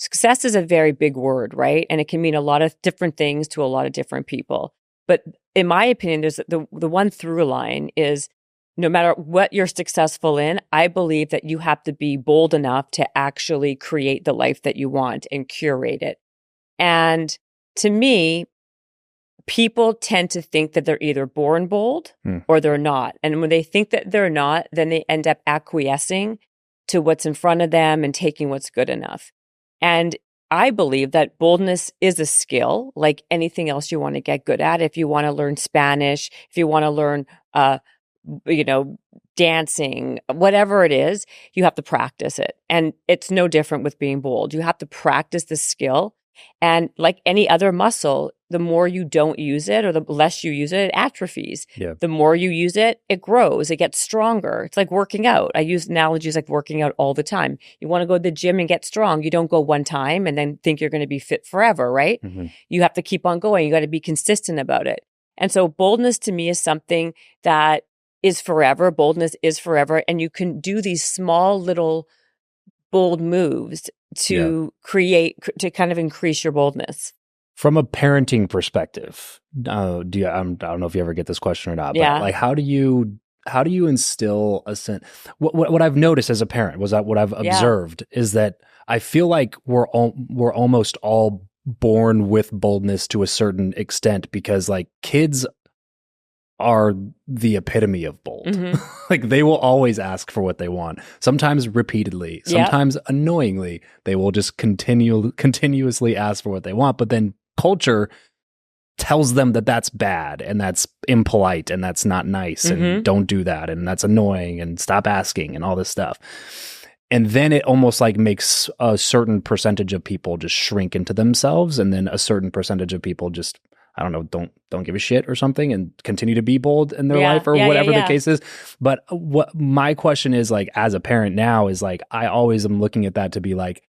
success is a very big word, right? And it can mean a lot of different things to a lot of different people. But in my opinion, there's the one through line is no matter what you're successful in, I believe that you have to be bold enough to actually create the life that you want and curate it. And to me, people tend to think that they're either born bold or they're not. And when they think that they're not, then they end up acquiescing to what's in front of them and taking what's good enough. And I believe that boldness is a skill like anything else you want to get good at. If you want to learn Spanish, if you want to learn, dancing, whatever it is, you have to practice it. And it's no different with being bold. You have to practice the skill. And like any other muscle, the more you don't use it or the less you use it, it atrophies. Yeah. The more you use it, it grows, it gets stronger. It's like working out. I use analogies like working out all the time. You want to go to the gym and get strong. You don't go one time and then think you're going to be fit forever, right? Mm-hmm. You have to keep on going. You got to be consistent about it. And so boldness to me is something that is forever. Boldness is forever. And you can do these small little bold moves to to kind of increase your boldness. From a parenting perspective, I don't know if you ever get this question or not, but Yeah. like, how do you instill a sense? What I've noticed as a parent was that what I've observed is that I feel like we're almost all born with boldness to a certain extent because like kids are the epitome of bold. Mm-hmm. Like they will always ask for what they want. Sometimes repeatedly, sometimes annoyingly, they will just continuously ask for what they want. But then culture tells them that that's bad and that's impolite and that's not nice and don't do that and that's annoying and stop asking and all this stuff. And then it almost like makes a certain percentage of people just shrink into themselves, and then a certain percentage of people just, I don't know, don't give a shit or something and continue to be bold in their life or whatever the case is. But what my question is, like, as a parent now, is like, I always am looking at that to be like,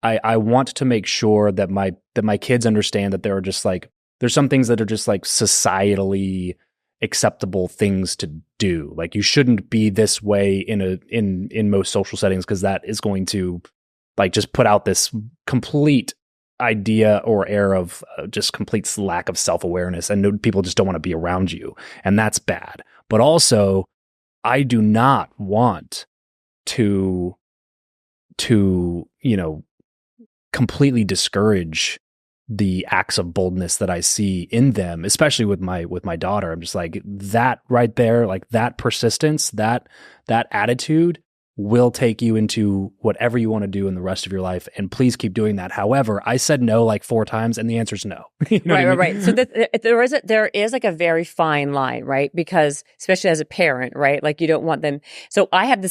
I want to make sure that my kids understand that there are just like, there's some things that are just like societally acceptable things to do. Like you shouldn't be this way in most social settings, because that is going to like just put out this complete idea or air of just complete lack of self-awareness, and people just don't want to be around you, and that's bad. But also, I do not want to completely discourage the acts of boldness that I see in them, especially with my daughter. I'm just like, that right there, like that persistence, that attitude will take you into whatever you want to do in the rest of your life. And please keep doing that. However, I said no like 4 times and the answer is no. You know Right. So there is like a very fine line, right? Because especially as a parent, right? Like you don't want them. So I have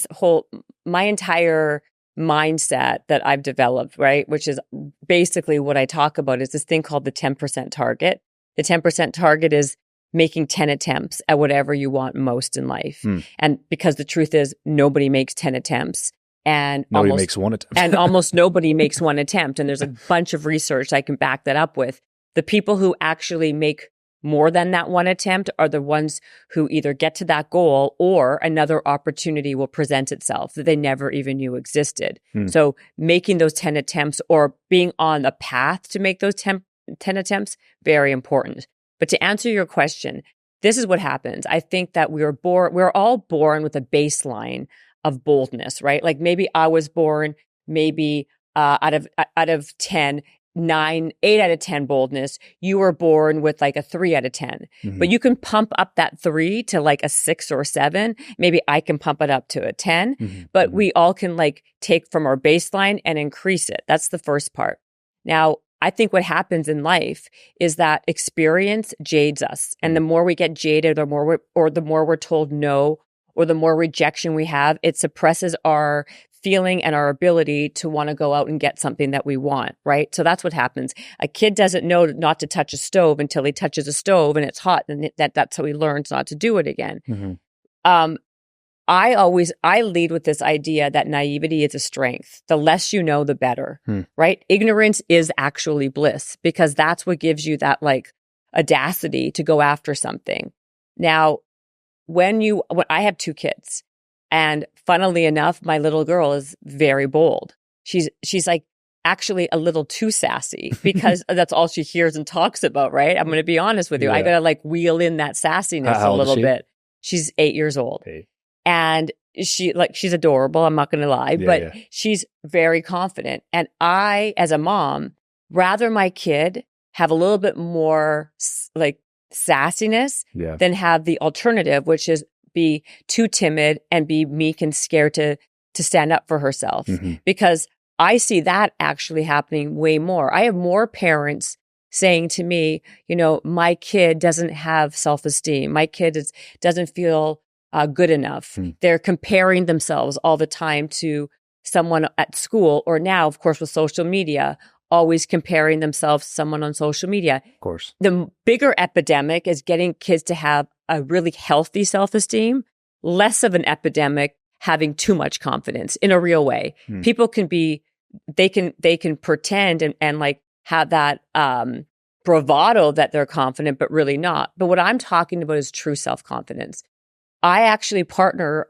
my entire mindset that I've developed, right? Which is basically what I talk about is this thing called the 10% target. The 10% target is making 10 attempts at whatever you want most in life. And because the truth is nobody makes 10 attempts and nobody makes one attempt. And almost nobody makes one attempt. And there's a bunch of research I can back that up with. The people who actually make more than that one attempt are the ones who either get to that goal or another opportunity will present itself that they never even knew existed. So making those 10 attempts or being on a path to make those 10 attempts, very important. But to answer your question, this is what happens. I think that we're all born with a baseline of boldness, right? Like maybe I was born maybe out of 10, 9, 8 out of 10 boldness. You were born with like a 3 out of 10. But you can pump up that 3 to like a 6 or 7. Maybe I can pump it up to a 10. But we all can like take from our baseline and increase it. That's the first part. Now, I think what happens in life is that experience jades us. And the more we get jaded, the more we're told no, or the more rejection we have, it suppresses our feeling and our ability to want to go out and get something that we want, right? So that's what happens. A kid doesn't know not to touch a stove until he touches a stove and it's hot, and that's how he learns not to do it again. I lead with this idea that naivety is a strength. The less you know, the better, right? Ignorance is actually bliss, because that's what gives you that like audacity to go after something. Now, when I have 2 kids, and funnily enough, my little girl is very bold. She's like actually a little too sassy because that's all she hears and talks about, right? I'm going to be honest with you. I got to like wheel in that sassiness How a little old is she? bit. She's 8 years old. Hey. And she's adorable. I'm not going to lie, but she's very confident. And I, as a mom, rather my kid have a little bit more like sassiness than have the alternative, which is be too timid and be meek and scared to stand up for herself. Because I see that actually happening way more. I have more parents saying to me, you know, my kid doesn't have self-esteem. My kid doesn't feel good enough. They're comparing themselves all the time to someone at school, or now, of course, with social media, always comparing themselves to someone on social media. Of course. The bigger epidemic is getting kids to have a really healthy self-esteem, less of an epidemic having too much confidence in a real way. People can be, they can pretend and like have that bravado that they're confident, but really not. But what I'm talking about is true self-confidence. I actually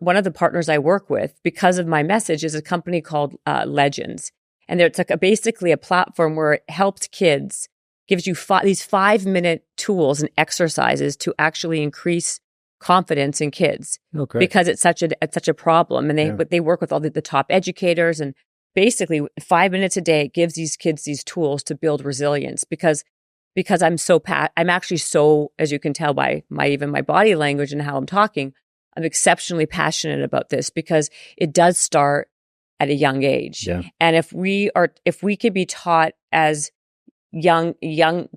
one of the partners I work with because of my message is a company called Legends. And it's like basically a platform where it helps kids, gives you these 5-minute tools and exercises to actually increase confidence in kids because it's such a problem. And they work with all the top educators, and basically 5 minutes a day, it gives these kids these tools to build resilience because I'm actually so, as you can tell by even my body language and how I'm talking, I'm exceptionally passionate about this because it does start at a young age. Yeah. And if we could be taught as young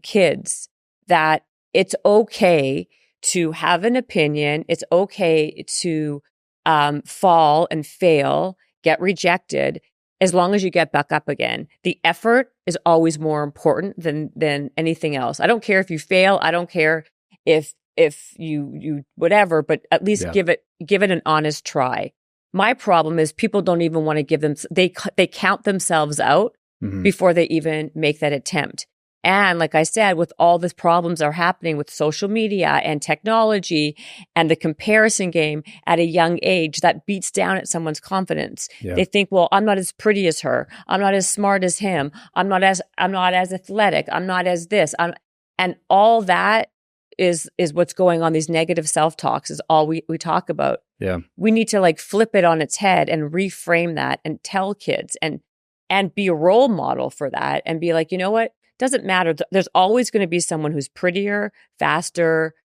kids that it's okay to have an opinion, it's okay to fall and fail, get rejected, as long as you get back up again. The effort is always more important than anything else. I don't care if you fail. I don't care if you whatever, but at least give it an honest try. My problem is people don't even want to give them, they count themselves out before they even make that attempt. And like I said, with all the problems that are happening with social media and technology and the comparison game at a young age, that beats down at someone's confidence. Yeah. They think, well, I'm not as pretty as her. I'm not as smart as him. I'm not as athletic. I'm not as this. And all that is what's going on. These negative self-talks is all we talk about. Yeah. We need to like flip it on its head and reframe that and tell kids and be a role model for that and be like, you know what? Doesn't matter. There's always going to be someone who's prettier, faster,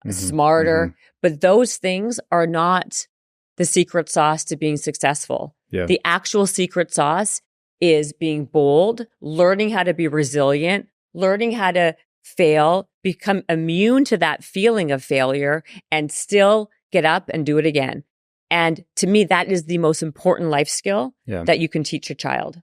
smarter, but those things are not the secret sauce to being successful. Yeah. The actual secret sauce is being bold, learning how to be resilient, learning how to fail, become immune to that feeling of failure, and still get up and do it again. And to me, that is the most important life skill that you can teach a child.